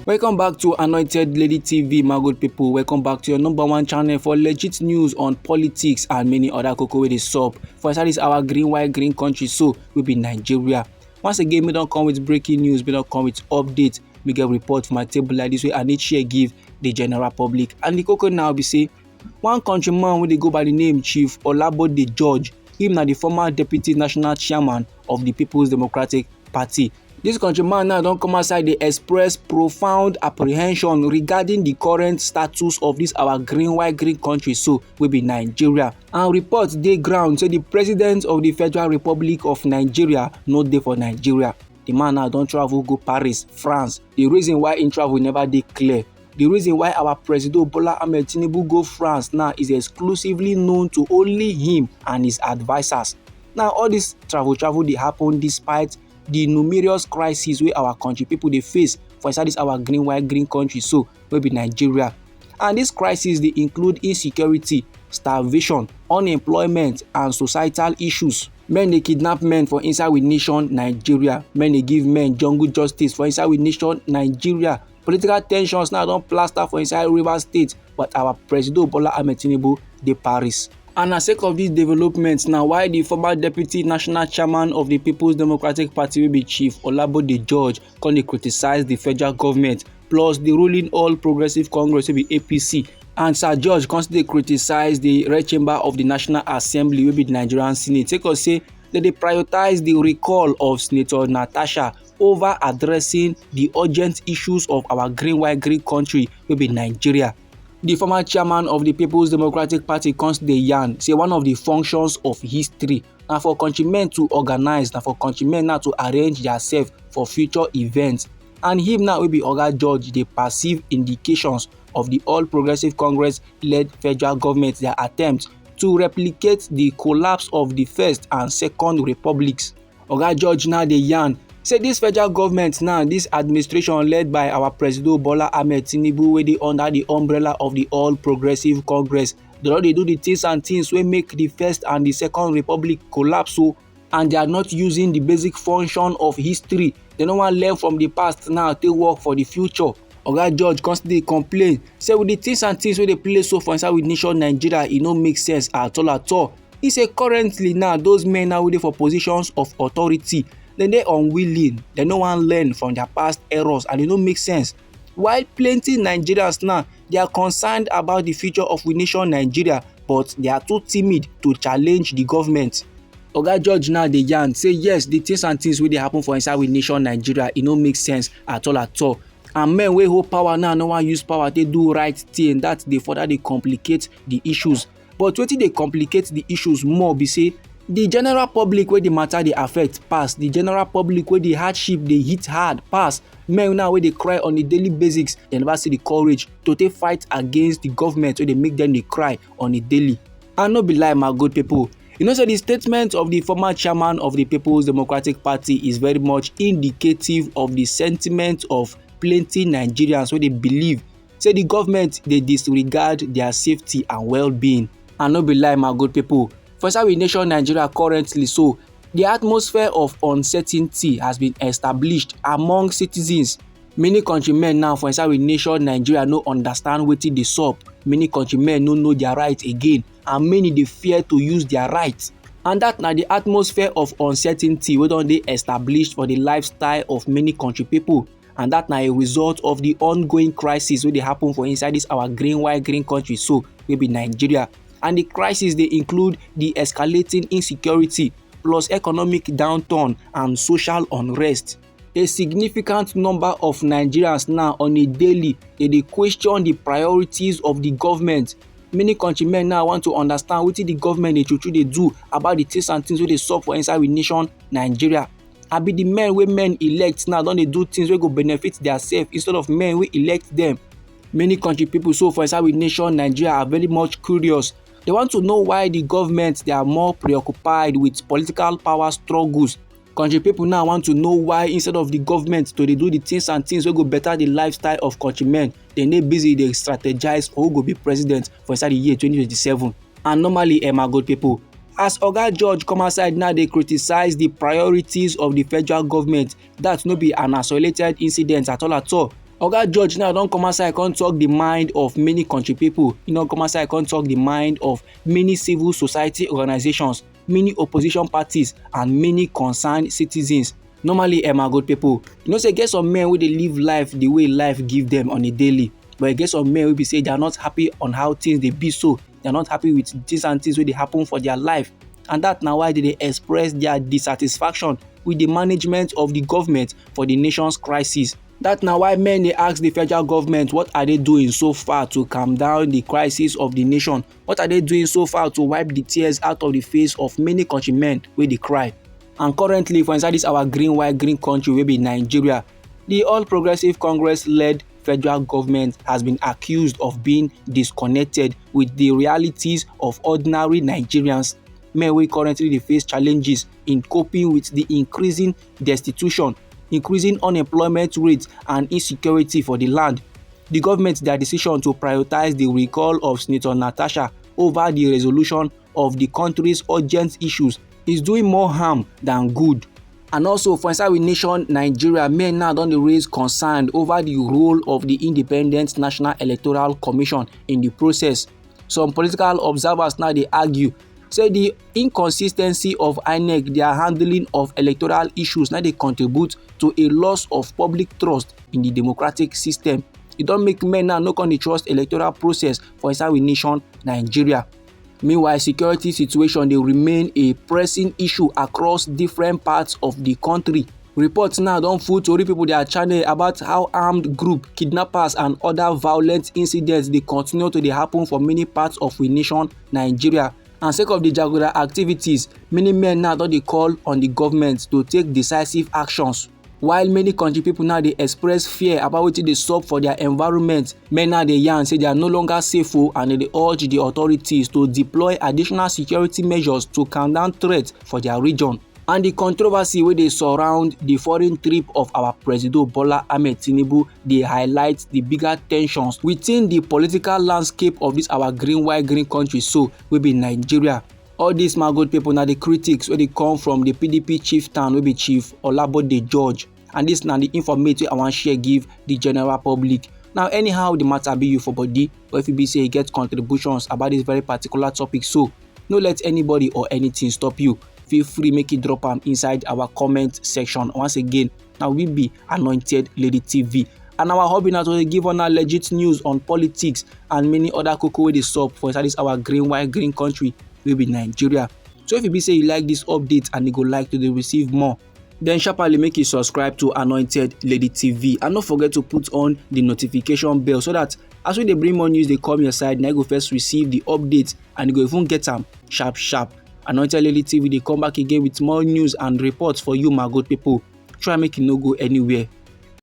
Welcome back to Anointed Lady TV, my good people. Welcome back to your number one channel for legit news on politics and many other cocoa wey dey sup. For inside this our white, green country, so we be Nigeria. Once again, we don't come with breaking news, we don't come with updates. We get report for my table like this way, and each share give the general public. And the cocoa now be say, one countryman wey dey go by the name Chief Olabode George, him na the former deputy national chairman of the People's Democratic Party. This countryman now don come outside dey express profound apprehension regarding the current status of this our white, green country so wey be Nigeria. And reports dey ground say the president of the Federal Republic of Nigeria no dey for Nigeria. The man now don travel go Paris, France. The reason why im travel never dey clear. The reason why our President Bola Ahmed Tinubu go France now is exclusively known to only him and his advisers. Now all this travel dey happen despite the numerous crises wey our country people dey face for inside this our white, green country so wey be Nigeria. And these crises dey include insecurity, starvation, unemployment and societal issues. Men dey kidnap men for inside we nation Nigeria. Men dey give men jungle justice for inside we nation Nigeria. Political tensions now don plaster for inside Rivers State, but our President Bola Ahmed Tinubu dey Paris. And na sake of these developments now, why the former deputy national chairman of the People's Democratic Party wey be Chief Olabode George come dey criticize the federal government plus the ruling All Progressive Congress wey be APC. And Sir George come still dey criticize the Red Chamber of the National Assembly wey be the Nigerian Senate. Take us say dem dey prioritize the recall of Senator Natasha over addressing the urgent issues of our white, green country wey be Nigeria. The former chairman of the People's Democratic Party comes dey yarn say one of the functions of history na for countrymen to organize, na for countrymen now to arrange themselves for future events. And him now wey be Oga George dey perceive indications of the All Progressive Congress led federal government their attempt to replicate the collapse of the First and Second Republics. Oga George now dey yarn say this federal government now, this administration led by our President Bola Ahmed Tinubu wey dey under the umbrella of the All Progressive Congress, they don dey do the things and things wey make the First and the Second Republic collapse so, and they are not using the basic function of history. They no wan learn from the past now take work for the future. Oga George constantly complain say with the things and things wey dey play so for inside with nation Nigeria, e no make sense at all. He say currently now those men now wey dey for positions of authority, dem dey unwilling, dem no wan learn from their past errors and e no make sense. While plenty Nigerians now, they are concerned about the future of we nation Nigeria, but they are too timid to challenge the government. Oga George now dey yarn say yes, the things and things wey dey happen for inside we nation Nigeria, e no make sense at all. And men wey hold power now no wan use power take do right thing, that dey further dey complicate the issues. But wetin dey complicate the issues more be say the general public wey the matter dey affect pass, the general public wey the hardship dey hit hard pass, men now wey dey cry on a daily basis, dem never see the courage to take fight against the government wey dey make them dey cry on a daily. And no be lie, my good people, you know say the statement of the former chairman of the People's Democratic Party is very much indicative of the sentiment of plenty Nigerians wey dey believe say the government dey disregard their safety and well-being. And no be lie, my good people, for inside we nation Nigeria currently so, the atmosphere of uncertainty has been established among citizens. Many countrymen now for inside we nation Nigeria no understand wetin dey sup. Many countrymen no know their rights again, and many dey fear to use their rights. And that na the atmosphere of uncertainty wey don dey established for the lifestyle of many country people. And that na a result of the ongoing crisis wey dey happen for inside this our white, green country so wey be Nigeria. And the crisis dey include the escalating insecurity plus economic downturn and social unrest. A significant number of Nigerians now on a daily dey question the priorities of the government. Many countrymen now want to understand wetin the government dey true dey do about the things and things wey dey sup for inside we nation Nigeria. Abi the men wey men elect now don dey do things wey go benefit theirself instead of men wey elect them. Many country people so for inside we nation Nigeria are very much curious. They want to know why the government they are more preoccupied with political power struggles. Country people now want to know why instead of the government to dey do the things and things wey go better the lifestyle of countrymen, dem dey busy dey strategize who go be president for inside the year 2027. And normally, my good people, as Oga George come outside now dey criticize the priorities of the federal government, that no be an isolated incident at all. Oga George now don come outside come talk the mind of many country pipu. E don come outside come talk the mind of many civil society organizations, many opposition parties and many concerned citizens. Normally my good pipu, you know say e get some men wey dey live life the way life give them on a daily, but e get some men wey be say they are not happy on how things dey be, so they are not happy with things and things wey dey happen for their life, and that na why they dey express their dissatisfaction with the management of the government for the nation's crisis. That na why men dey ask the federal government what are they doing so far to calm down the crisis of the nation? What are they doing so far to wipe the tears out of the face of many countrymen wey dey cry? And currently for inside this our white green country wey be Nigeria, the All Progressive Congress-led federal government has been accused of being disconnected with the realities of ordinary Nigerians, men wey currently dey face challenges in coping with the increasing destitution, increasing unemployment rate and insecurity for the land. The government, their decision to prioritize the recall of Senator Natasha over the resolution of the country's urgent issues is doing more harm than good. And also for inside we nation Nigeria, men now don dey raise concern over the role of the Independent National Electoral Commission in the process. Some political observers now dey argue say the inconsistency of INEC, their handling of electoral issues, now dey contribute to a loss of public trust in the democratic system. E don make men now no come dey trust electoral process for inside we nation Nigeria. Meanwhile, security situation dey remain a pressing issue across different parts of the country. Reports now don full tori pipu their channel about how armed group, kidnappers and other violent incidents dey continue to dey happen for many parts of we nation Nigeria. And sake of the jaguda activities, many men now don dey call on the government to take decisive actions. While many country pipu now dey express fear about wetin dey sup for their environment, men now dey yarn say they are no longer safe and they dey urge the authorities to deploy additional security measures to calm down threats for their region. And the controversy wey dey surround the foreign trip of our President Bola Ahmed Tinubu dey highlight the bigger tensions within the political landscape of this our white green country so wey be Nigeria. All these my good people na the critics wey dey come from the PDP chieftain wey be Chief Olabode George, and this na the information wey I wan share give the general public. Now anyhow the matter be you for body, or if you be say you get contributions about this very particular topic, so no let anybody or anything stop you. Feel free make you drop am inside our comment section. Once again, now we be Anointed Lady TV, and our hobby now to give on our legit news on politics and many other koko wey dey sup for inside this our white green country wey be Nigeria. So if you be say you like this update and you go like to dey receive more, then sharply make you subscribe to Anointed Lady TV, and don't forget to put on the notification bell so that as we dey bring more news dey come your side, now you go first receive the updates and you go even get am sharp. Anointed Lady TV dey come back again with more news and reports for you my good people. Try make you no go anywhere.